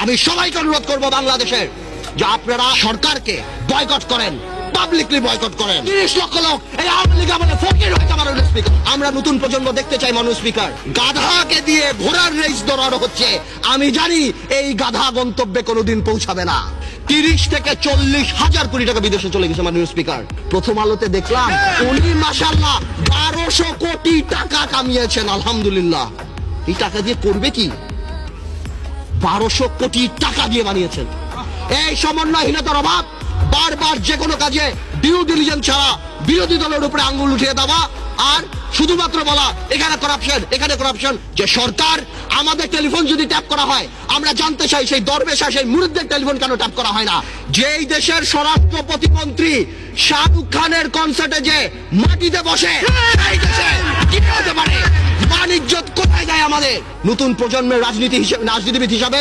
আমি সবাইকে অনুরোধ করব বাংলাদেশের যে আপনারা সরকারকে বয়কট করেন, পাবলিকলি বয়কট করেন। 30 লক্ষ লোক এই আওয়ামী লীগ আমাদের ফকির হয়েছে মাননীয় স্পিকার। আমরা নতুন প্রজন্ম দেখতে চাই মাননীয় স্পিকার। গাধাকে দিয়ে ঘোড়ার রেস দৌড়ানো হচ্ছে। আমি জানি এই গাধা গন্তব্যে কোনোদিন পৌঁছাবে না। 30 থেকে 40 হাজার কোটি টাকা বিদেশে চলে গেছে মাননীয় স্পিকার। প্রথম আলোতে দেখলাম উনি মাশাআল্লাহ 1200 কোটি টাকা কামিয়েছেন। আলহামদুলিল্লাহ। এই টাকা দিয়ে করবে কি? 1200 কোটি টাকা দিয়ে বানিয়েছেন। এই সমন্বয়হীনতার অভাব, বারবার যে কোনো কাজে ডিউ ডিলিজেন্স ছাড়া বিরোধী দলের উপরে আঙ্গুল উঠিয়ে দেওয়া আর শুধুমাত্র বলা এখানে করাপশন, এখানে করাপশন। যে সরকার আমাদের টেলিফোন যদি ট্যাপ করা হয়, আমরা জানতে চাই সেই দরবেশা সেই মুরিদদের টেলিফোন কেন ট্যাপ করা হয় না? যেই দেশের স্বরাষ্ট্র প্রতিমন্ত্রী শাহরুখ খানের কনসার্টে যে মাটিতে বসে, এই দেশে কি হতে পারে? মান ইজ্জত কোথায় যায় আমাদের? নতুন প্রজন্মের রাজনীতিবিদ হিসাবে